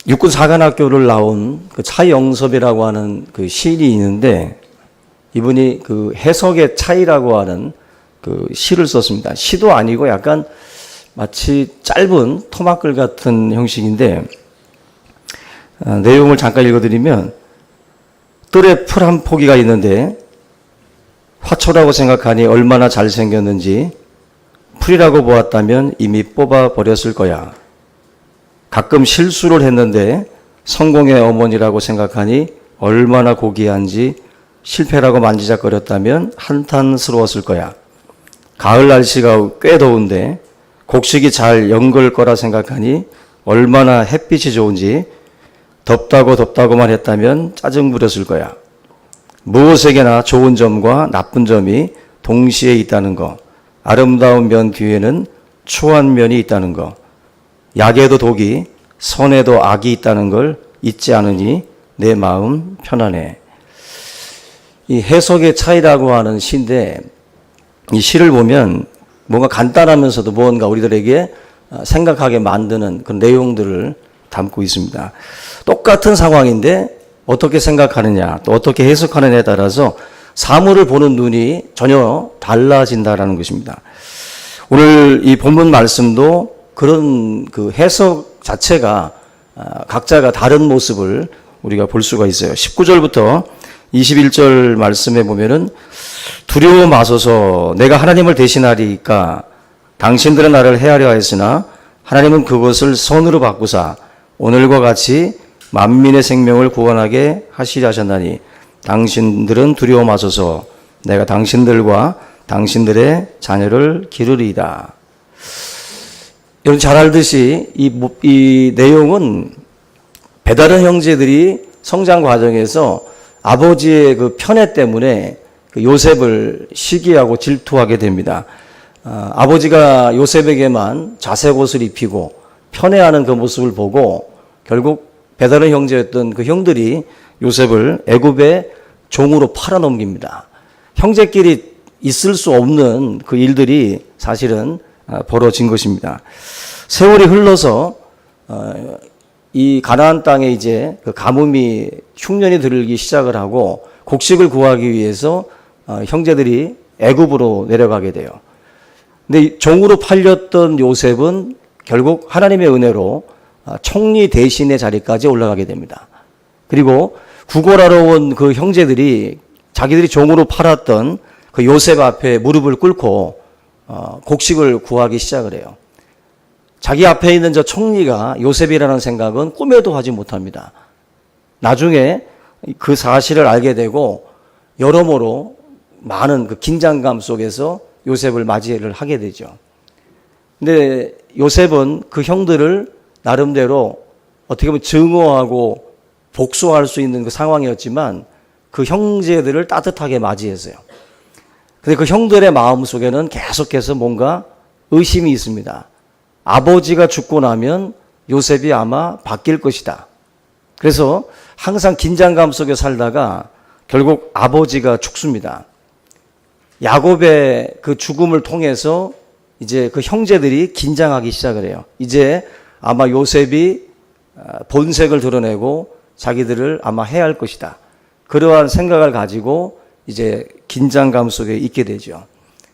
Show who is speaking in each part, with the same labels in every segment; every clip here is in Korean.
Speaker 1: 육군 사관학교를 나온 그 차영섭이라고 하는 그 시인이 있는데, 이분이 그 해석의 차이라고 하는 그 시를 썼습니다. 시도 아니고 약간 마치 짧은 토막글 같은 형식인데, 내용을 잠깐 읽어드리면, 뜰에 풀 한 포기가 있는데 화초라고 생각하니 얼마나 잘생겼는지 풀이라고 보았다면 이미 뽑아버렸을 거야. 가끔 실수를 했는데 성공의 어머니라고 생각하니 얼마나 고귀한지 실패라고 만지작거렸다면 한탄스러웠을 거야. 가을 날씨가 꽤 더운데 곡식이 잘 연글 거라 생각하니 얼마나 햇빛이 좋은지 덥다고만 했다면 짜증 부렸을 거야. 무엇에게나 좋은 점과 나쁜 점이 동시에 있다는 거. 아름다운 면 뒤에는 추한 면이 있다는 거. 약에도 독이, 선에도 악이 있다는 걸 잊지 않으니 내 마음 편안해. 이 해석의 차이라고 하는 시인데, 이 시를 보면 뭔가 간단하면서도 무언가 우리들에게 생각하게 만드는 그런 내용들을 담고 있습니다. 똑같은 상황인데 어떻게 생각하느냐, 또 어떻게 해석하느냐에 따라서 사물을 보는 눈이 전혀 달라진다라는 것입니다. 오늘 이 본문 말씀도 그런 그 해석 자체가 각자가 다른 모습을 우리가 볼 수가 있어요. 19절부터 21절 말씀에 보면은 두려워 마소서 내가 하나님을 대신하리까 당신들은 나를 해하려 하였으나 하나님은 그것을 선으로 바꾸사 오늘과 같이 만민의 생명을 구원하게 하시려 하셨나니 당신들은 두려워 마소서 내가 당신들과 당신들의 자녀를 기르리이다. 여러분 잘 알듯이 이 내용은 베다른 형제들이 성장 과정에서 아버지의 그 편애 때문에 그 요셉을 시기하고 질투하게 됩니다. 아버지가 요셉에게만 자색 옷을 입히고 편애하는 그 모습을 보고 결국 베다른 형제였던 그 형들이 요셉을 애굽의 종으로 팔아넘깁니다. 형제끼리 있을 수 없는 그 일들이 사실은 벌어진 것입니다. 세월이 흘러서 이 가나안 땅에 이제 그 가뭄이 흉년이 들기 시작을 하고 곡식을 구하기 위해서 형제들이 애굽으로 내려가게 돼요. 근데 종으로 팔렸던 요셉은 결국 하나님의 은혜로 총리 대신의 자리까지 올라가게 됩니다. 그리고 구걸하러 온 그 형제들이 자기들이 종으로 팔았던 그 요셉 앞에 무릎을 꿇고 곡식을 구하기 시작을 해요. 자기 앞에 있는 저 총리가 요셉이라는 생각은 꿈에도 하지 못합니다. 나중에 그 사실을 알게 되고 여러모로 많은 그 긴장감 속에서 요셉을 맞이를 하게 되죠. 근데 요셉은 그 형들을 나름대로 어떻게 보면 증오하고 복수할 수 있는 그 상황이었지만 그 형제들을 따뜻하게 맞이했어요. 근데 그 형들의 마음 속에는 계속해서 뭔가 의심이 있습니다. 아버지가 죽고 나면 요셉이 아마 바뀔 것이다. 그래서 항상 긴장감 속에 살다가 결국 아버지가 죽습니다. 야곱의 그 죽음을 통해서 이제 그 형제들이 긴장하기 시작을 해요. 이제 아마 요셉이 본색을 드러내고 자기들을 아마 해할 것이다. 그러한 생각을 가지고 이제 긴장감 속에 있게 되죠.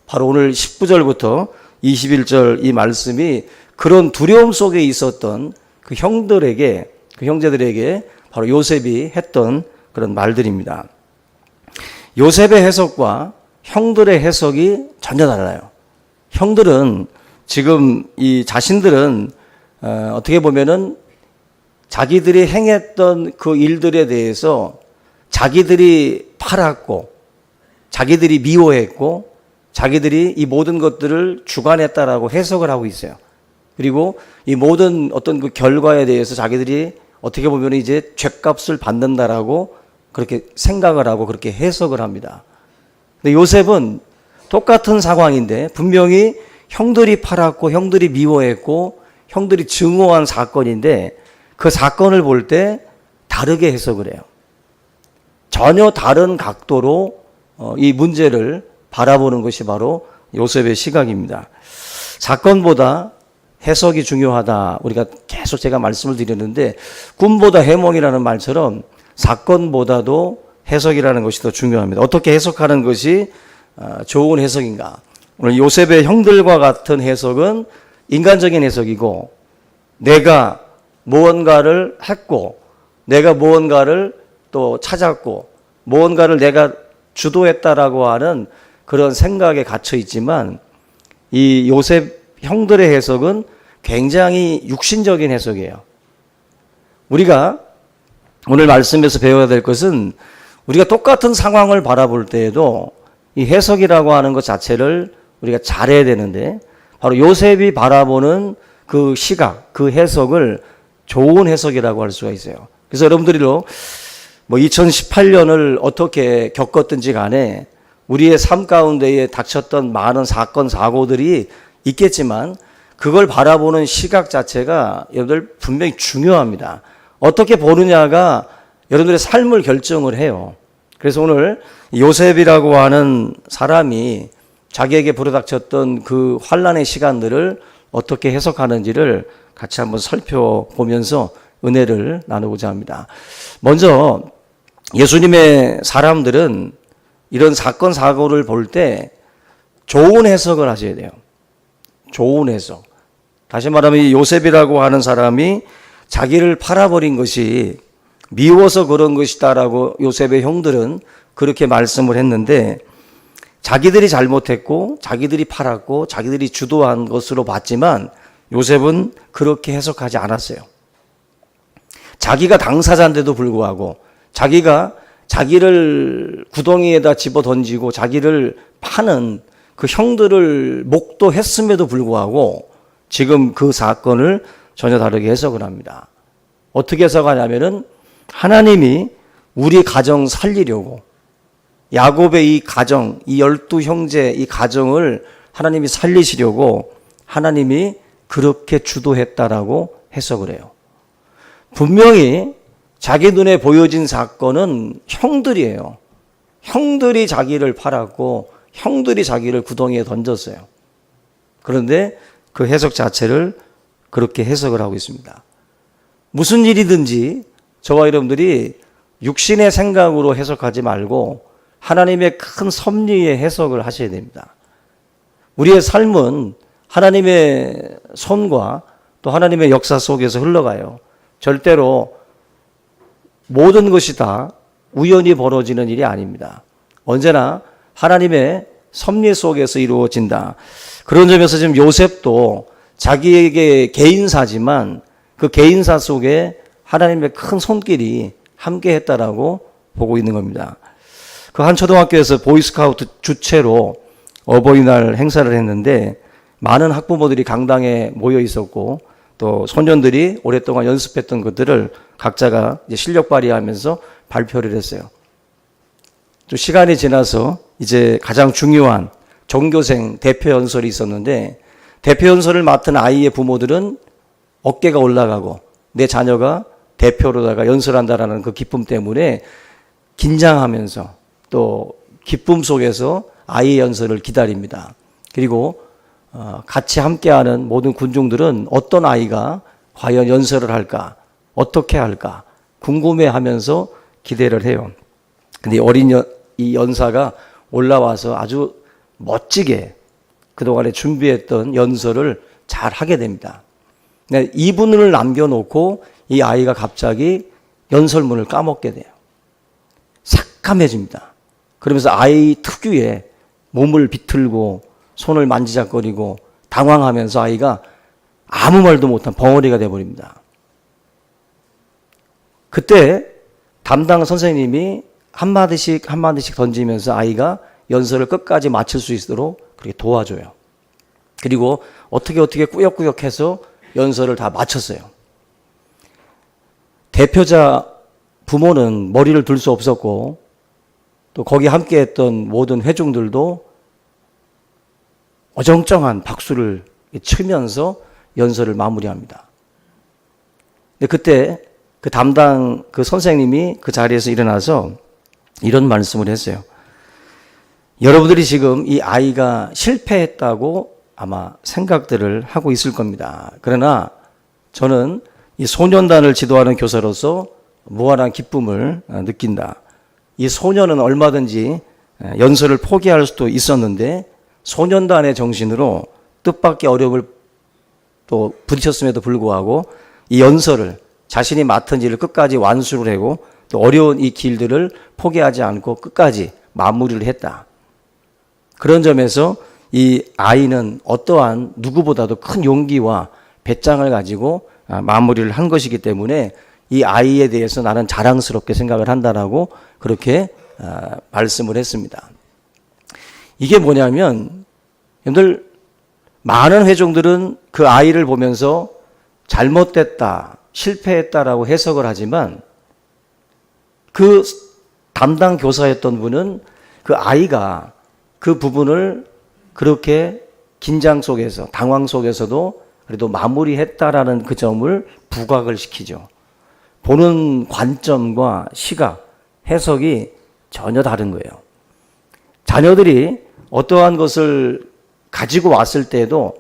Speaker 1: 바로 오늘 19절부터 21절 이 말씀이 그런 두려움 속에 있었던 그 형제들에게 바로 요셉이 했던 그런 말들입니다. 요셉의 해석과 형들의 해석이 전혀 달라요. 형들은 지금 이 자신들은 어떻게 보면은 자기들이 행했던 그 일들에 대해서 자기들이 팔았고 자기들이 미워했고 자기들이 이 모든 것들을 주관했다라고 해석을 하고 있어요. 그리고 이 모든 어떤 그 결과에 대해서 자기들이 어떻게 보면 이제 죗값을 받는다라고 그렇게 생각을 하고 그렇게 해석을 합니다. 근데 요셉은 똑같은 상황인데 분명히 형들이 팔았고 형들이 미워했고 형들이 증오한 사건인데 그 사건을 볼 때 다르게 해석을 해요. 전혀 다른 각도로 이 문제를 바라보는 것이 바로 요셉의 시각입니다. 사건보다 해석이 중요하다. 우리가 계속 제가 말씀을 드렸는데 꿈보다 해몽이라는 말처럼 사건보다도 해석이라는 것이 더 중요합니다. 어떻게 해석하는 것이 좋은 해석인가? 오늘 요셉의 형들과 같은 해석은 인간적인 해석이고, 내가 무언가를 했고, 내가 무언가를 또 찾았고, 무언가를 내가 주도했다라고 하는 그런 생각에 갇혀 있지만, 이 요셉 형들의 해석은 굉장히 육신적인 해석이에요. 우리가 오늘 말씀에서 배워야 될 것은, 우리가 똑같은 상황을 바라볼 때에도 이 해석이라고 하는 것 자체를 우리가 잘해야 되는데, 바로 요셉이 바라보는 그 시각, 그 해석을 좋은 해석이라고 할 수가 있어요. 그래서 여러분들도 2018년을 어떻게 겪었든지 간에 우리의 삶 가운데에 닥쳤던 많은 사건, 사고들이 있겠지만, 그걸 바라보는 시각 자체가 여러분들 분명히 중요합니다. 어떻게 보느냐가 여러분들의 삶을 결정을 해요. 그래서 오늘 요셉이라고 하는 사람이 자기에게 불어닥쳤던 그 환난의 시간들을 어떻게 해석하는지를 같이 한번 살펴보면서 은혜를 나누고자 합니다. 먼저 예수님의 사람들은 이런 사건 사고를 볼 때 좋은 해석을 하셔야 돼요. 좋은 해석. 다시 말하면 이 요셉이라고 하는 사람이 자기를 팔아버린 것이 미워서 그런 것이다라고 요셉의 형들은 그렇게 말씀을 했는데, 자기들이 잘못했고 자기들이 팔았고 자기들이 주도한 것으로 봤지만 요셉은 그렇게 해석하지 않았어요. 자기가 당사자인데도 불구하고, 자기가 자기를 구덩이에다 집어 던지고 자기를 파는 그 형들을 목도했음에도 불구하고 지금 그 사건을 전혀 다르게 해석을 합니다. 어떻게 해석하냐면은, 하나님이 우리 가정 살리려고, 야곱의 이 가정, 이 12형제 이 가정을 하나님이 살리시려고 하나님이 그렇게 주도했다라고 해석을 해요. 분명히 자기 눈에 보여진 사건은 형들이에요. 형들이 자기를 팔았고 형들이 자기를 구덩이에 던졌어요. 그런데 그 해석 자체를 그렇게 해석을 하고 있습니다. 무슨 일이든지 저와 여러분들이 육신의 생각으로 해석하지 말고 하나님의 큰 섭리의 해석을 하셔야 됩니다. 우리의 삶은 하나님의 손과 또 하나님의 역사 속에서 흘러가요. 절대로 모든 것이 다 우연히 벌어지는 일이 아닙니다. 언제나 하나님의 섭리 속에서 이루어진다. 그런 점에서 지금 요셉도 자기에게 개인사지만 그 개인사 속에 하나님의 큰 손길이 함께 했다라고 보고 있는 겁니다. 그 한 초등학교에서 보이스카우트 주최로 어버이날 행사를 했는데 많은 학부모들이 강당에 모여 있었고, 또 소년들이 오랫동안 연습했던 것들을 각자가 이제 실력 발휘하면서 발표를 했어요. 또 시간이 지나서 이제 가장 중요한 전교생 대표 연설이 있었는데, 대표 연설을 맡은 아이의 부모들은 어깨가 올라가고 내 자녀가 대표로다가 연설한다라는 그 기쁨 때문에 긴장하면서 또 기쁨 속에서 아이의 연설을 기다립니다. 그리고 같이 함께하는 모든 군중들은 어떤 아이가 과연 연설을 할까, 어떻게 할까 궁금해하면서 기대를 해요. 근데 이 연사가 올라와서 아주 멋지게 그동안에 준비했던 연설을 잘 하게 됩니다. 2분을 남겨놓고 이 아이가 갑자기 연설문을 까먹게 돼요. 삭감해집니다. 그러면서 아이 특유의 몸을 비틀고 손을 만지작거리고 당황하면서 아이가 아무 말도 못한 벙어리가 되어버립니다. 그때 담당 선생님이 한마디씩 던지면서 아이가 연설을 끝까지 마칠 수 있도록 그렇게 도와줘요. 그리고 어떻게 꾸역꾸역 해서 연설을 다 마쳤어요. 대표자 부모는 머리를 들 수 없었고, 또 거기 함께했던 모든 회중들도 어정쩡한 박수를 치면서 연설을 마무리합니다. 근데 그때 그 담당 그 선생님이 그 자리에서 일어나서 이런 말씀을 했어요. 여러분들이 지금 이 아이가 실패했다고 아마 생각들을 하고 있을 겁니다. 그러나 저는 이 소년단을 지도하는 교사로서 무한한 기쁨을 느낀다. 이 소년은 얼마든지 연설을 포기할 수도 있었는데 소년단의 정신으로 뜻밖의 어려움을 또 부딪혔음에도 불구하고 이 연설을 자신이 맡은 일을 끝까지 완수를 하고 또 어려운 이 길들을 포기하지 않고 끝까지 마무리를 했다. 그런 점에서 이 아이는 어떠한 누구보다도 큰 용기와 배짱을 가지고 마무리를 한 것이기 때문에 이 아이에 대해서 나는 자랑스럽게 생각을 한다라고 그렇게 말씀을 했습니다. 이게 뭐냐면 여러분들 많은 회종들은 그 아이를 보면서 잘못됐다, 실패했다라고 해석을 하지만 그 담당 교사였던 분은 그 아이가 그 부분을 그렇게 긴장 속에서 당황 속에서도 그래도 마무리했다라는 그 점을 부각을 시키죠. 보는 관점과 시각, 해석이 전혀 다른 거예요. 자녀들이 어떠한 것을 가지고 왔을 때도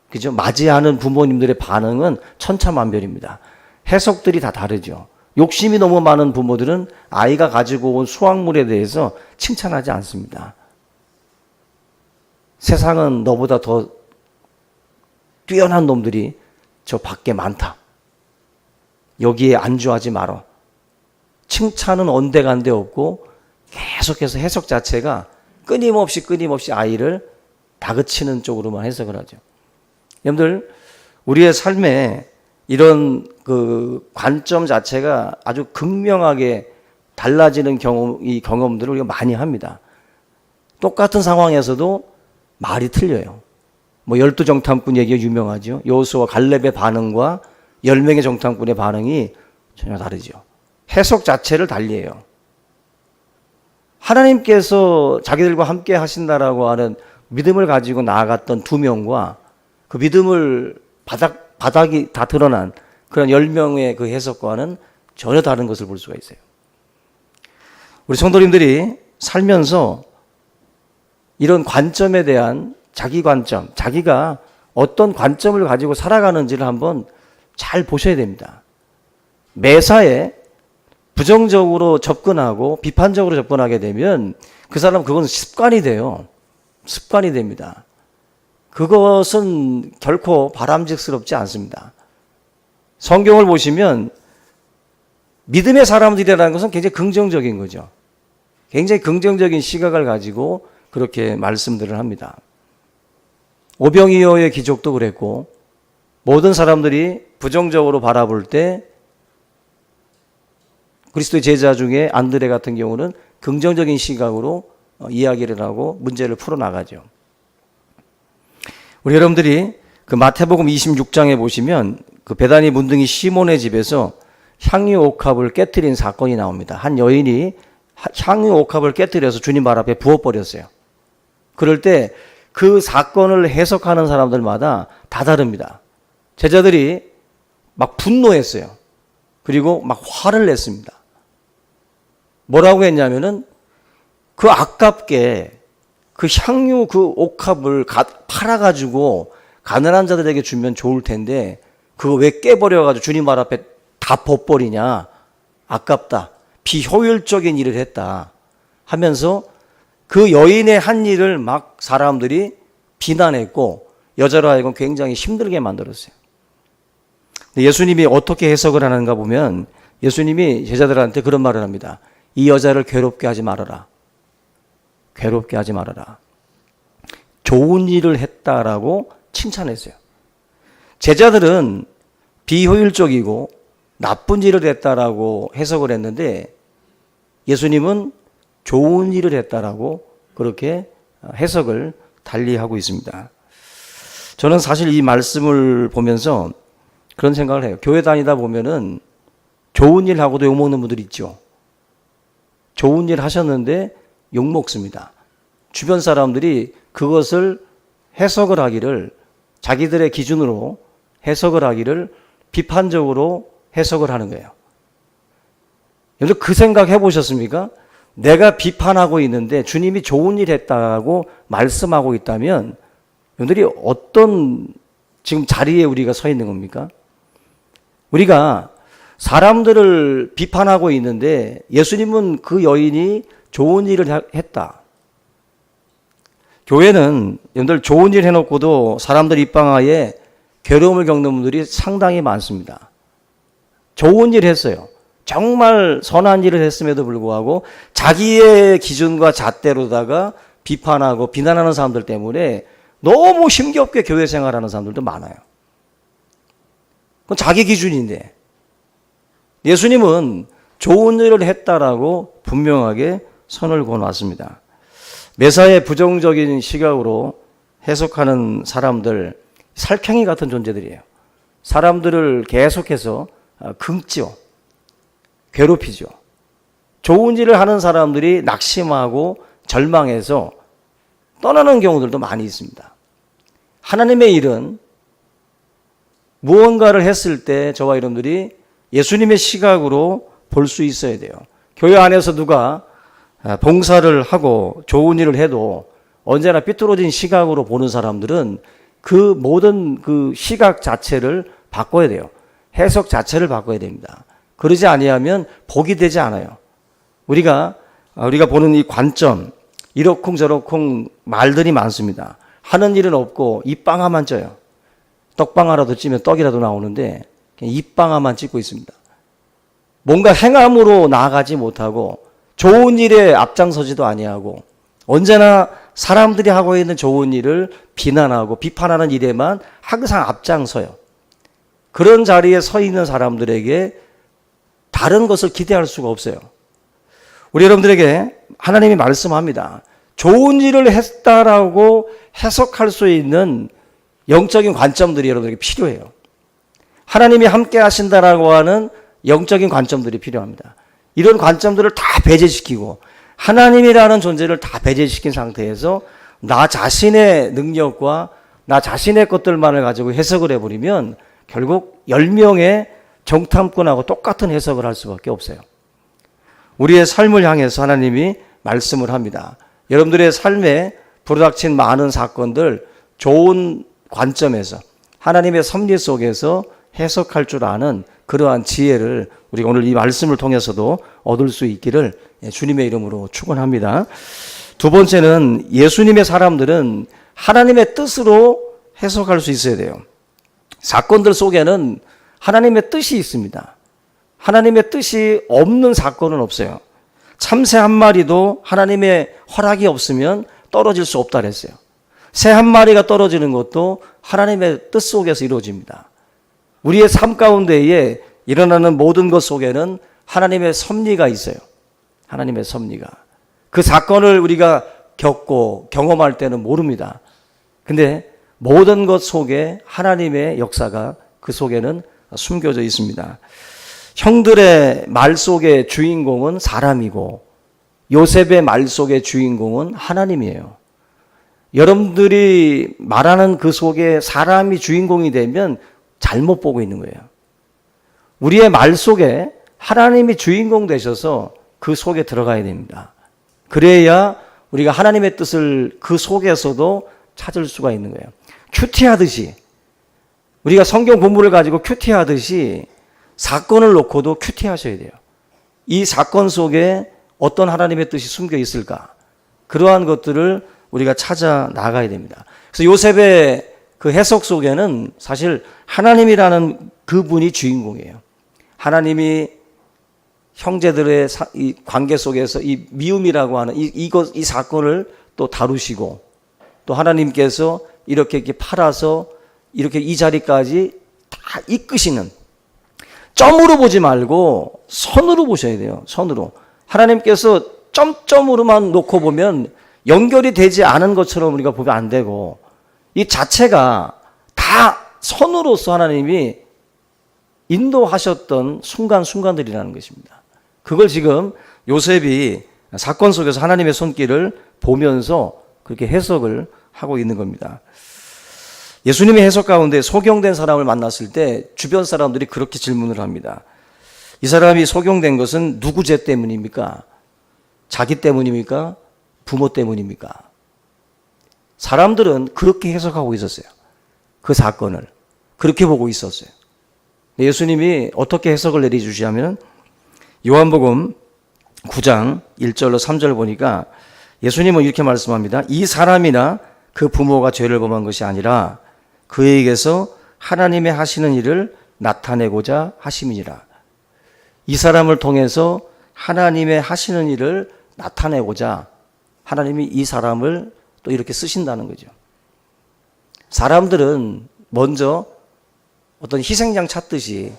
Speaker 1: 그죠? 맞이하는 부모님들의 반응은 천차만별입니다. 해석들이 다 다르죠. 욕심이 너무 많은 부모들은 아이가 가지고 온 수확물에 대해서 칭찬하지 않습니다. 세상은 너보다 더 뛰어난 놈들이 저 밖에 많다. 여기에 안주하지 마라. 칭찬은 온데간데 없고 계속해서 해석 자체가 끊임없이 아이를 다그치는 쪽으로만 해석을 하죠. 여러분들 우리의 삶에 이런 그 관점 자체가 아주 극명하게 달라지는 이 경험들을 우리가 많이 합니다. 똑같은 상황에서도 말이 틀려요. 뭐 12정탐꾼 얘기가 유명하죠. 여호수아와 갈렙의 반응과 10명의 정탐꾼의 반응이 전혀 다르죠. 해석 자체를 달리해요. 하나님께서 자기들과 함께 하신다라고 하는 믿음을 가지고 나아갔던 2명과 그 믿음을 바닥이 다 드러난 그런 10명의 그 해석과는 전혀 다른 것을 볼 수가 있어요. 우리 성도님들이 살면서 이런 관점에 대한 자기 관점, 자기가 어떤 관점을 가지고 살아가는지를 한번 잘 보셔야 됩니다. 매사에 부정적으로 접근하고 비판적으로 접근하게 되면 그 사람 그건 습관이 돼요. 습관이 됩니다. 그것은 결코 바람직스럽지 않습니다. 성경을 보시면 믿음의 사람들이라는 것은 굉장히 긍정적인 거죠. 굉장히 긍정적인 시각을 가지고 그렇게 말씀들을 합니다. 오병이어의 기적도 그랬고 모든 사람들이 부정적으로 바라볼 때 그리스도의 제자 중에 안드레 같은 경우는 긍정적인 시각으로 이야기를 하고 문제를 풀어나가죠. 우리 여러분들이 그 마태복음 26장에 보시면 그 베다니 문둥이 시몬의 집에서 향유 옥합을 깨뜨린 사건이 나옵니다. 한 여인이 향유 옥합을 깨뜨려서 주님 발 앞에 부어버렸어요. 그럴 때 그 사건을 해석하는 사람들마다 다 다릅니다. 제자들이 막 분노했어요. 그리고 막 화를 냈습니다. 뭐라고 했냐면은 그 아깝게 그 향유 그 옥합을 팔아가지고 가난한 자들에게 주면 좋을 텐데 그거 왜 깨버려가지고 주님 발 앞에 다 벗버리냐. 아깝다. 비효율적인 일을 했다. 하면서 그 여인의 한 일을 막 사람들이 비난했고 여자로 하여금 굉장히 힘들게 만들었어요. 예수님이 어떻게 해석을 하는가 보면 예수님이 제자들한테 그런 말을 합니다. 이 여자를 괴롭게 하지 말아라. 괴롭게 하지 말아라. 좋은 일을 했다라고 칭찬했어요. 제자들은 비효율적이고 나쁜 일을 했다라고 해석을 했는데 예수님은 좋은 일을 했다라고 그렇게 해석을 달리하고 있습니다. 저는 사실 이 말씀을 보면서 그런 생각을 해요. 교회 다니다 보면은 좋은 일 하고도 욕먹는 분들이 있죠. 좋은 일 하셨는데 욕먹습니다. 주변 사람들이 그것을 해석을 하기를 자기들의 기준으로 해석을 하기를 비판적으로 해석을 하는 거예요. 여러분 그 생각 해보셨습니까? 내가 비판하고 있는데 주님이 좋은 일 했다고 말씀하고 있다면 여러분들이 어떤 지금 자리에 우리가 서 있는 겁니까? 우리가 사람들을 비판하고 있는데 예수님은 그 여인이 좋은 일을 했다. 교회는 여러분들 좋은 일 해놓고도 사람들 입방하에 괴로움을 겪는 분들이 상당히 많습니다. 좋은 일 했어요. 정말 선한 일을 했음에도 불구하고 자기의 기준과 잣대로다가 비판하고 비난하는 사람들 때문에 너무 힘겹게 교회 생활하는 사람들도 많아요. 그건 자기 기준인데 예수님은 좋은 일을 했다라고 분명하게 선을 그어놨습니다. 매사에 부정적인 시각으로 해석하는 사람들, 살쾡이 같은 존재들이에요. 사람들을 계속해서 긁죠. 괴롭히죠. 좋은 일을 하는 사람들이 낙심하고 절망해서 떠나는 경우들도 많이 있습니다. 하나님의 일은 무언가를 했을 때 저와 여러분들이 예수님의 시각으로 볼 수 있어야 돼요. 교회 안에서 누가 봉사를 하고 좋은 일을 해도 언제나 삐뚤어진 시각으로 보는 사람들은 그 모든 그 시각 자체를 바꿔야 돼요. 해석 자체를 바꿔야 됩니다. 그러지 아니하면 복이 되지 않아요. 우리가 보는 이 관점, 이러쿵저러쿵 말들이 많습니다. 하는 일은 없고 입방아만 쪄요. 떡방아라도 찌면 떡이라도 나오는데 입방아만 찢고 있습니다. 뭔가 행함으로 나아가지 못하고 좋은 일에 앞장서지도 아니하고 언제나 사람들이 하고 있는 좋은 일을 비난하고 비판하는 일에만 항상 앞장서요. 그런 자리에 서 있는 사람들에게 다른 것을 기대할 수가 없어요. 우리 여러분들에게 하나님이 말씀합니다. 좋은 일을 했다라고 해석할 수 있는 영적인 관점들이 여러분들에게 필요해요. 하나님이 함께 하신다라고 하는 영적인 관점들이 필요합니다. 이런 관점들을 다 배제시키고 하나님이라는 존재를 다 배제시킨 상태에서 나 자신의 능력과 나 자신의 것들만을 가지고 해석을 해버리면 결국 10명의 정탐꾼하고 똑같은 해석을 할 수밖에 없어요. 우리의 삶을 향해서 하나님이 말씀을 합니다. 여러분들의 삶에 불어닥친 많은 사건들 좋은 관점에서 하나님의 섭리 속에서 해석할 줄 아는 그러한 지혜를 우리가 오늘 이 말씀을 통해서도 얻을 수 있기를 주님의 이름으로 축원합니다. 두 번째는 예수님의 사람들은 하나님의 뜻으로 해석할 수 있어야 돼요. 사건들 속에는 하나님의 뜻이 있습니다. 하나님의 뜻이 없는 사건은 없어요. 참새 한 마리도 하나님의 허락이 없으면 떨어질 수 없다 그랬어요. 새 한 마리가 떨어지는 것도 하나님의 뜻 속에서 이루어집니다. 우리의 삶 가운데에 일어나는 모든 것 속에는 하나님의 섭리가 있어요. 하나님의 섭리가. 그 사건을 우리가 겪고 경험할 때는 모릅니다. 근데 모든 것 속에 하나님의 역사가 그 속에는 숨겨져 있습니다. 형들의 말 속의 주인공은 사람이고 요셉의 말 속의 주인공은 하나님이에요. 여러분들이 말하는 그 속에 사람이 주인공이 되면 잘못 보고 있는 거예요. 우리의 말 속에 하나님이 주인공 되셔서 그 속에 들어가야 됩니다. 그래야 우리가 하나님의 뜻을 그 속에서도 찾을 수가 있는 거예요. 큐티하듯이 우리가 성경 본문을 가지고 큐티하듯이 사건을 놓고도 큐티하셔야 돼요. 이 사건 속에 어떤 하나님의 뜻이 숨겨 있을까? 그러한 것들을 우리가 찾아 나가야 됩니다. 그래서 요셉의 그 해석 속에는 사실 하나님이라는 그분이 주인공이에요. 하나님이 형제들의 이 관계 속에서 이 미움이라고 하는 이 사건을 또 다루시고 또 하나님께서 이렇게 팔아서 이렇게 이 자리까지 다 이끄시는 점으로 보지 말고 선으로 보셔야 돼요. 선으로. 하나님께서 점점으로만 놓고 보면 연결이 되지 않은 것처럼 우리가 보면 안 되고 이 자체가 다 선으로서 하나님이 인도하셨던 순간순간들이라는 것입니다. 그걸 지금 요셉이 사건 속에서 하나님의 손길을 보면서 그렇게 해석을 하고 있는 겁니다. 예수님의 해석 가운데 소경된 사람을 만났을 때 주변 사람들이 그렇게 질문을 합니다. 이 사람이 소경된 것은 누구 죄 때문입니까? 자기 때문입니까? 부모 때문입니까? 사람들은 그렇게 해석하고 있었어요. 그 사건을. 그렇게 보고 있었어요. 예수님이 어떻게 해석을 내려주시냐면 요한복음 9장 1절로 3절 보니까 예수님은 이렇게 말씀합니다. 이 사람이나 그 부모가 죄를 범한 것이 아니라 그에게서 하나님의 하시는 일을 나타내고자 하심이니라. 이 사람을 통해서 하나님의 하시는 일을 나타내고자 하나님이 이 사람을 또 이렇게 쓰신다는 거죠. 사람들은 먼저 어떤 희생양 찾듯이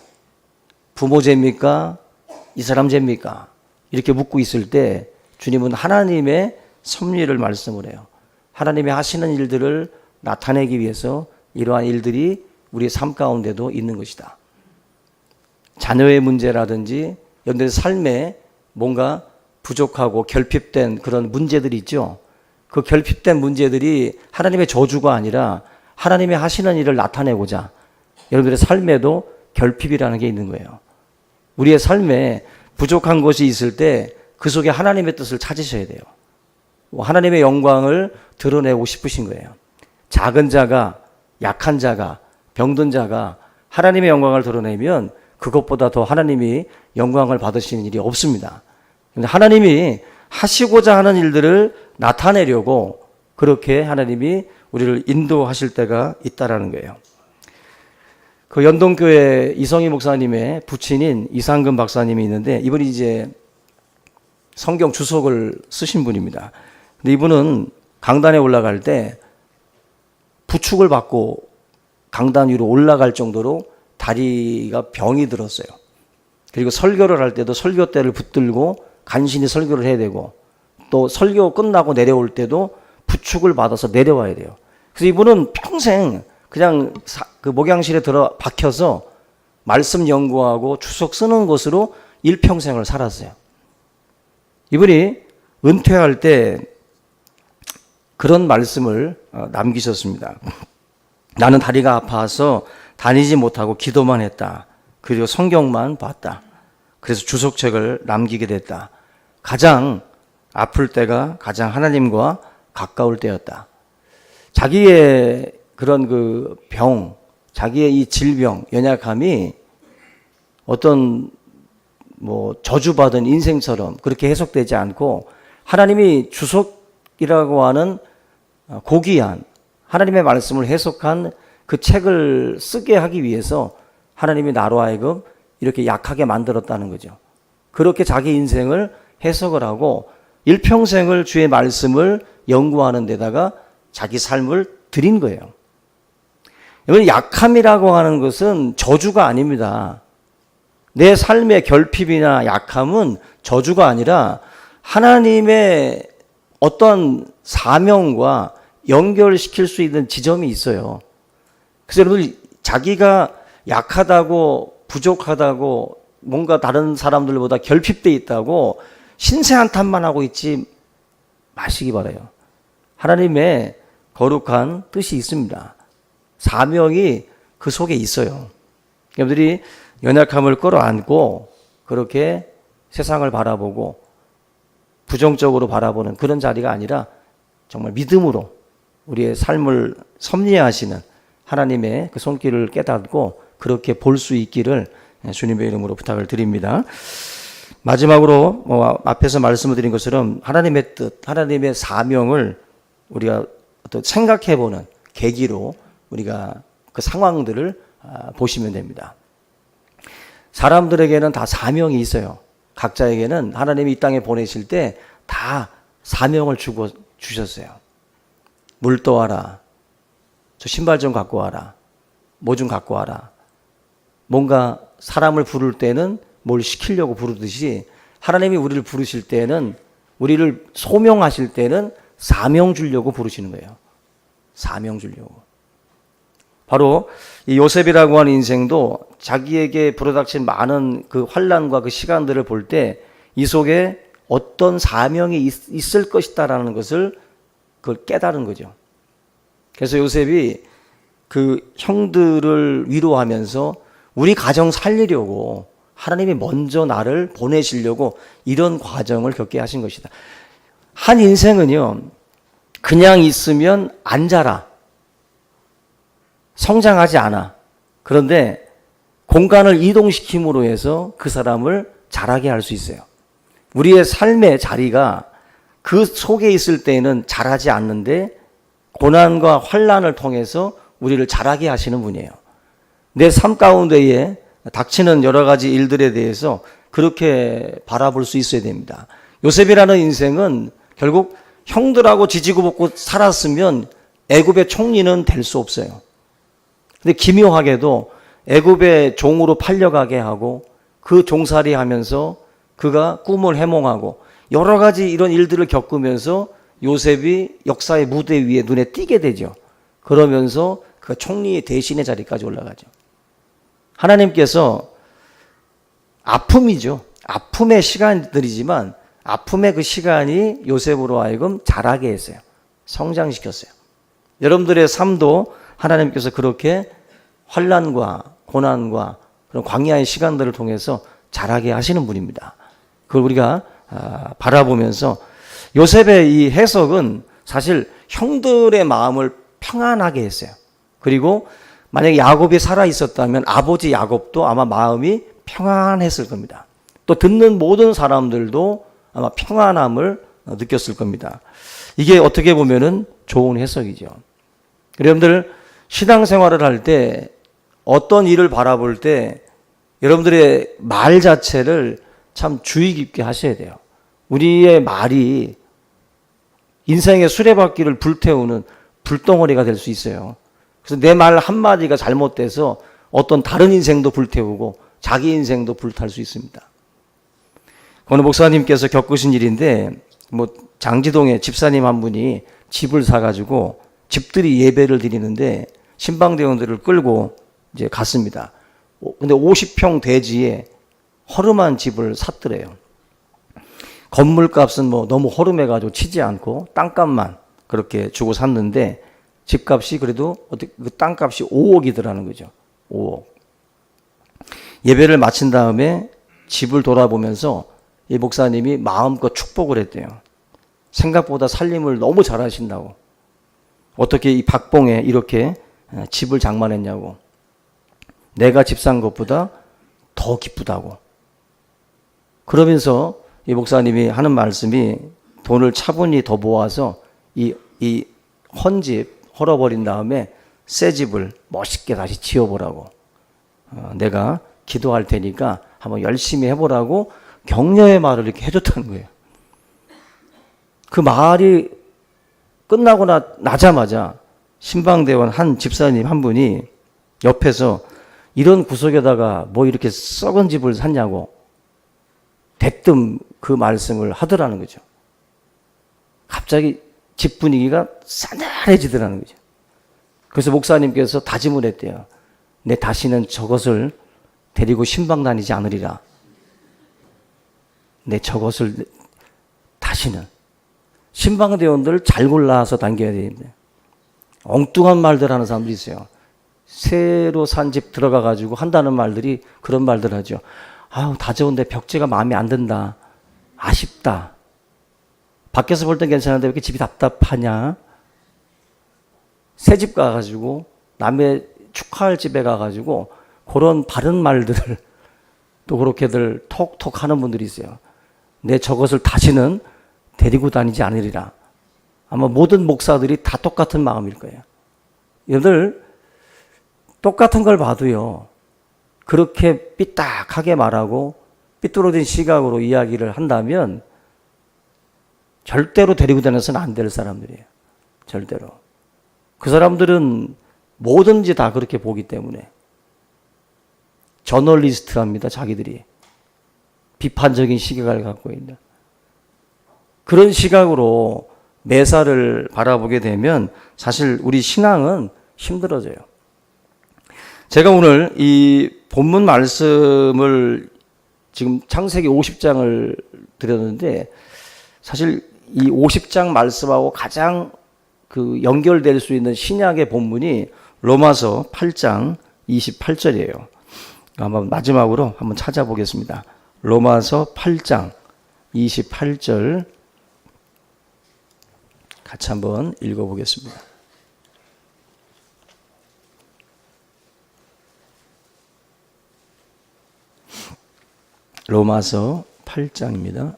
Speaker 1: 부모 죄입니까? 이 사람 죄입니까? 이렇게 묻고 있을 때 주님은 하나님의 섭리를 말씀을 해요. 하나님의 하시는 일들을 나타내기 위해서 이러한 일들이 우리의 삶 가운데도 있는 것이다. 자녀의 문제라든지 여러분들의 삶에 뭔가 부족하고 결핍된 그런 문제들이 있죠. 그 결핍된 문제들이 하나님의 저주가 아니라 하나님의 하시는 일을 나타내고자 여러분들의 삶에도 결핍이라는 게 있는 거예요. 우리의 삶에 부족한 것이 있을 때 그 속에 하나님의 뜻을 찾으셔야 돼요. 하나님의 영광을 드러내고 싶으신 거예요. 작은 자가, 약한 자가, 병든 자가 하나님의 영광을 드러내면 그것보다 더 하나님이 영광을 받으시는 일이 없습니다. 근데 하나님이 하시고자 하는 일들을 나타내려고 그렇게 하나님이 우리를 인도하실 때가 있다라는 거예요. 그 연동교회 이성희 목사님의 부친인 이상근 박사님이 있는데 이분이 이제 성경 주석을 쓰신 분입니다. 근데 이분은 강단에 올라갈 때 부축을 받고 강단 위로 올라갈 정도로 다리가 병이 들었어요. 그리고 설교를 할 때도 설교대를 붙들고 간신히 설교를 해야 되고 또 설교 끝나고 내려올 때도 부축을 받아서 내려와야 돼요. 그래서 이분은 평생 그냥 그 목양실에 들어 박혀서 말씀 연구하고 주석 쓰는 것으로 일평생을 살았어요. 이분이 은퇴할 때 그런 말씀을 남기셨습니다. 나는 다리가 아파서 다니지 못하고 기도만 했다. 그리고 성경만 봤다. 그래서 주석책을 남기게 됐다. 가장 아플 때가 가장 하나님과 가까울 때였다. 자기의 그런 그 병, 자기의 이 질병, 연약함이 어떤 저주받은 인생처럼 그렇게 해석되지 않고 하나님이 주석이라고 하는 고귀한 하나님의 말씀을 해석한 그 책을 쓰게 하기 위해서 하나님이 나로 하여금 이렇게 약하게 만들었다는 거죠. 그렇게 자기 인생을 해석을 하고 일평생을 주의 말씀을 연구하는 데다가 자기 삶을 드린 거예요. 여러분, 약함이라고 하는 것은 저주가 아닙니다. 내 삶의 결핍이나 약함은 저주가 아니라 하나님의 어떤 사명과 연결시킬 수 있는 지점이 있어요. 그래서 여러분, 자기가 약하다고 부족하다고 뭔가 다른 사람들보다 결핍되어 있다고 신세한탄만 하고 있지 마시기 바라요. 하나님의 거룩한 뜻이 있습니다. 사명이 그 속에 있어요. 여러분들이 연약함을 끌어안고 그렇게 세상을 바라보고 부정적으로 바라보는 그런 자리가 아니라 정말 믿음으로 우리의 삶을 섭리하시는 하나님의 그 손길을 깨닫고 그렇게 볼 수 있기를 주님의 이름으로 부탁을 드립니다. 마지막으로 앞에서 말씀을 드린 것처럼 하나님의 뜻, 하나님의 사명을 우리가 또 생각해보는 계기로 우리가 그 상황들을 보시면 됩니다. 사람들에게는 다 사명이 있어요. 각자에게는 하나님이 이 땅에 보내실 때 다 사명을 주셨어요. 물 떠와라. 저 신발 좀 갖고 와라. 뭐 좀 갖고 와라. 뭔가 사람을 부를 때는 뭘 시키려고 부르듯이 하나님이 우리를 부르실 때는 우리를 소명하실 때는 사명 주려고 부르시는 거예요. 사명 주려고. 바로 이 요셉이라고 하는 인생도 자기에게 불어닥친 많은 그 환난과 그 시간들을 볼 때 이 속에 어떤 사명이 있을 것이다라는 것을 그걸 깨달은 거죠. 그래서 요셉이 그 형들을 위로하면서 우리 가정 살리려고 하나님이 먼저 나를 보내시려고 이런 과정을 겪게 하신 것이다. 한 인생은요, 그냥 있으면 안 자라. 성장하지 않아. 그런데 공간을 이동시킴으로 해서 그 사람을 자라게 할 수 있어요. 우리의 삶의 자리가 그 속에 있을 때에는 자라지 않는데 고난과 환난을 통해서 우리를 자라게 하시는 분이에요. 내 삶 가운데에 닥치는 여러 가지 일들에 대해서 그렇게 바라볼 수 있어야 됩니다. 요셉이라는 인생은 결국 형들하고 지지고 볶고 살았으면 애굽의 총리는 될 수 없어요. 근데 기묘하게도 애굽의 종으로 팔려가게 하고 그 종살이 하면서 그가 꿈을 해몽하고 여러 가지 이런 일들을 겪으면서 요셉이 역사의 무대 위에 눈에 띄게 되죠. 그러면서 그 총리 대신의 자리까지 올라가죠. 하나님께서 아픔이죠. 아픔의 시간들이지만 아픔의 그 시간이 요셉으로 하여금 자라게 했어요. 성장시켰어요. 여러분들의 삶도 하나님께서 그렇게 환난과 고난과 그런 광야의 시간들을 통해서 자라게 하시는 분입니다. 그걸 우리가 바라보면서 요셉의 이 해석은 사실 형들의 마음을 평안하게 했어요. 그리고 만약에 야곱이 살아 있었다면 아버지 야곱도 아마 마음이 평안했을 겁니다. 또 듣는 모든 사람들도 아마 평안함을 느꼈을 겁니다. 이게 어떻게 보면은 좋은 해석이죠. 여러분들 신앙생활을 할 때 어떤 일을 바라볼 때 여러분들의 말 자체를 참 주의 깊게 하셔야 돼요. 우리의 말이 인생의 수레바퀴를 불태우는 불덩어리가 될 수 있어요. 그래서 내 말 한마디가 잘못돼서 어떤 다른 인생도 불태우고 자기 인생도 불탈 수 있습니다. 어느 목사님께서 겪으신 일인데 장지동에 집사님 한 분이 집을 사가지고 집들이 예배를 드리는데 신방대원들을 끌고 이제 갔습니다. 근데 50평 대지에 허름한 집을 샀더래요. 건물값은 너무 허름해가지고 치지 않고 땅값만 그렇게 주고 샀는데 집값이 그래도 그 땅값이 5억이더라는 거죠. 5억. 예배를 마친 다음에 집을 돌아보면서 이 목사님이 마음껏 축복을 했대요. 생각보다 살림을 너무 잘하신다고. 어떻게 이 박봉에 이렇게 집을 장만했냐고. 내가 집 산 것보다 더 기쁘다고. 그러면서 이 목사님이 하는 말씀이 돈을 차분히 더 모아서 이 헌집 헐어버린 다음에 새 집을 멋있게 다시 지어보라고. 내가 기도할 테니까 한번 열심히 해보라고 격려의 말을 이렇게 해줬다는 거예요. 그 말이 끝나고 나자마자 신방대원 한 집사님 한 분이 옆에서 이런 구석에다가 이렇게 썩은 집을 샀냐고 대뜸 그 말씀을 하더라는 거죠. 갑자기 집 분위기가 싸늘해지더라는 거죠. 그래서 목사님께서 다짐을 했대요. 내 다시는 저것을 데리고 신방 다니지 않으리라. 내 저것을 다시는. 신방대원들 잘 골라서 당겨야 되는데 엉뚱한 말들 하는 사람들이 있어요. 새로 산 집 들어가가지고 한다는 말들이 그런 말들 하죠. 아우, 다 좋은데 벽지가 마음에 안 든다. 아쉽다. 밖에서 볼 땐 괜찮은데 왜 이렇게 집이 답답하냐? 새 집 가가지고 남의 축하할 집에 가가지고 그런 바른 말들을 또 그렇게들 톡톡 하는 분들이 있어요. 내 저것을 다시는 데리고 다니지 않으리라. 아마 모든 목사들이 다 똑같은 마음일 거예요. 여러분들 똑같은 걸 봐도요. 그렇게 삐딱하게 말하고 삐뚤어진 시각으로 이야기를 한다면 절대로 데리고 다녀서는 안 될 사람들이에요. 절대로. 그 사람들은 뭐든지 다 그렇게 보기 때문에 저널리스트랍니다. 자기들이. 비판적인 시각을 갖고 있는. 그런 시각으로 매사를 바라보게 되면 사실 우리 신앙은 힘들어져요. 제가 오늘 이 본문 말씀을 지금 창세기 50장을 드렸는데 사실 이 50장 말씀하고 가장 그 연결될 수 있는 신약의 본문이 로마서 8장 28절이에요. 한번 마지막으로 한번 찾아보겠습니다. 로마서 8장 28절 같이 한번 읽어보겠습니다. 로마서 8장입니다.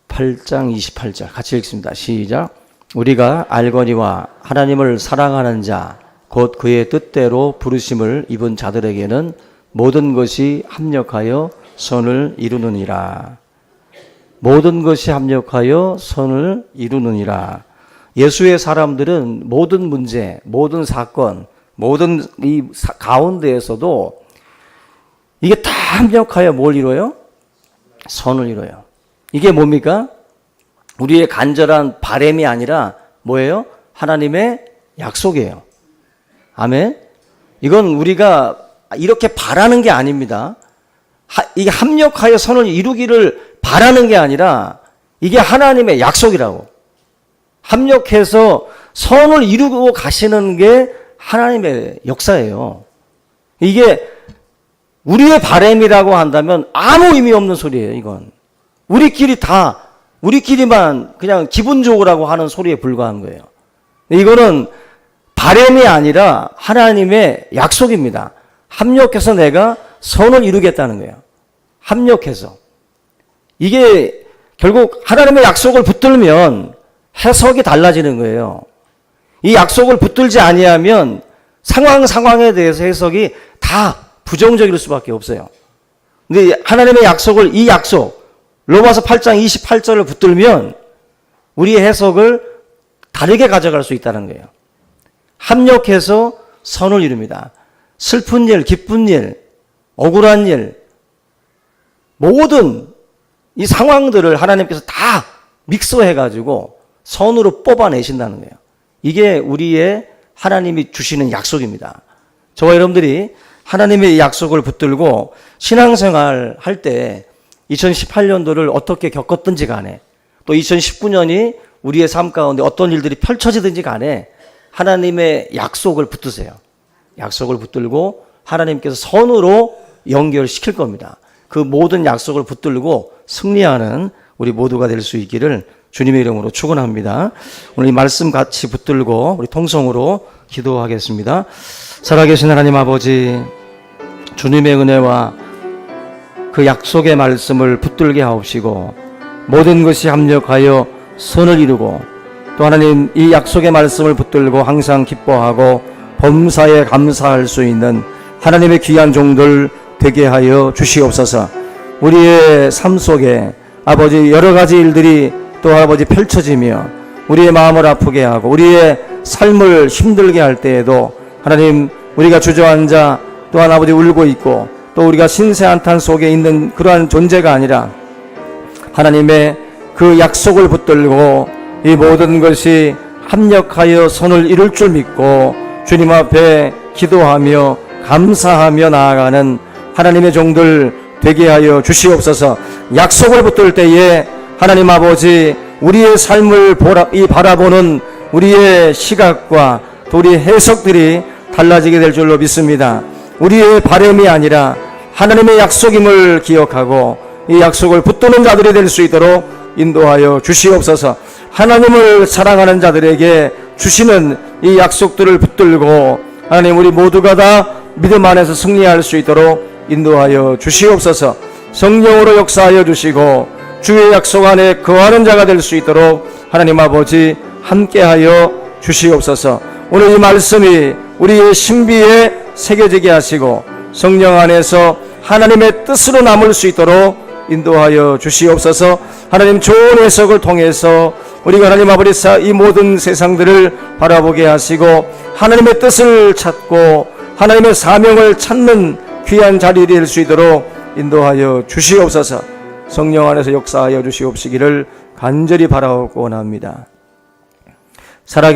Speaker 1: 8장 28절 같이 읽습니다. 시작. 우리가 알거니와 하나님을 사랑하는 자 곧 그의 뜻대로 부르심을 입은 자들에게는 모든 것이 합력하여 선을 이루느니라. 모든 것이 합력하여 선을 이루느니라. 예수의 사람들은 모든 문제, 모든 사건, 모든 이 가운데에서도 이게 다 합력하여 뭘 이뤄요? 선을 이뤄요. 이게 뭡니까? 우리의 간절한 바람이 아니라 뭐예요? 하나님의 약속이에요. 아멘. 이건 우리가 이렇게 바라는 게 아닙니다. 이게 합력하여 선을 이루기를 바라는 게 아니라 이게 하나님의 약속이라고. 합력해서 선을 이루고 가시는 게 하나님의 역사예요. 이게 우리의 바람이라고 한다면 아무 의미 없는 소리예요, 이건. 우리끼리만 그냥 기분적으로 하는 소리에 불과한 거예요. 이거는 바람이 아니라 하나님의 약속입니다. 합력해서 내가 선을 이루겠다는 거예요. 합력해서. 이게 결국 하나님의 약속을 붙들면 해석이 달라지는 거예요. 이 약속을 붙들지 아니하면 상황에 대해서 해석이 다 부정적일 수밖에 없어요. 근데 하나님의 약속을, 이 약속, 로마서 8장 28절을 붙들면 우리의 해석을 다르게 가져갈 수 있다는 거예요. 합력해서 선을 이룹니다. 슬픈 일, 기쁜 일, 억울한 일, 모든 이 상황들을 하나님께서 다 믹서해가지고 선으로 뽑아내신다는 거예요. 이게 우리의 하나님이 주시는 약속입니다. 저와 여러분들이 하나님의 약속을 붙들고 신앙생활 할 때 2018년도를 어떻게 겪었든지 간에 또 2019년이 우리의 삶 가운데 어떤 일들이 펼쳐지든지 간에 하나님의 약속을 붙드세요. 약속을 붙들고 하나님께서 선으로 연결시킬 겁니다. 그 모든 약속을 붙들고 승리하는 우리 모두가 될 수 있기를 주님의 이름으로 축원합니다. 오늘 이 말씀 같이 붙들고 우리 통성으로 기도하겠습니다. 살아계신 하나님 아버지, 주님의 은혜와 그 약속의 말씀을 붙들게 하옵시고 모든 것이 합력하여 선을 이루고 또 하나님 이 약속의 말씀을 붙들고 항상 기뻐하고 범사에 감사할 수 있는 하나님의 귀한 종들 되게 하여 주시옵소서. 우리의 삶 속에 아버지 여러 가지 일들이 또 아버지 펼쳐지며 우리의 마음을 아프게 하고 우리의 삶을 힘들게 할 때에도 하나님 우리가 주저앉아 또한 아버지 울고 있고 또 우리가 신세한탄 속에 있는 그러한 존재가 아니라 하나님의 그 약속을 붙들고 이 모든 것이 합력하여 선을 이룰 줄 믿고 주님 앞에 기도하며 감사하며 나아가는 하나님의 종들 되게 하여 주시옵소서. 약속을 붙들 때에 하나님 아버지 우리의 삶을 바라보는 우리의 시각과 또 우리의 해석들이 달라지게 될 줄로 믿습니다. 우리의 바람이 아니라 하나님의 약속임을 기억하고 이 약속을 붙드는 자들이 될 수 있도록 인도하여 주시옵소서. 하나님을 사랑하는 자들에게 주시는 이 약속들을 붙들고 하나님 우리 모두가 다 믿음 안에서 승리할 수 있도록 인도하여 주시옵소서. 성령으로 역사하여 주시고 주의 약속 안에 거하는 자가 될 수 있도록 하나님 아버지 함께하여 주시옵소서. 오늘 이 말씀이 우리의 신비에 새겨지게 하시고 성령 안에서 하나님의 뜻으로 남을 수 있도록 인도하여 주시옵소서. 하나님 좋은 해석을 통해서 우리가 하나님 아버지 이 모든 세상들을 바라보게 하시고 하나님의 뜻을 찾고 하나님의 사명을 찾는 귀한 자리 될 수 있도록 인도하여 주시옵소서. 성령 안에서 역사하여 주시옵시기를 간절히 바라옵고 원합니다. 살아계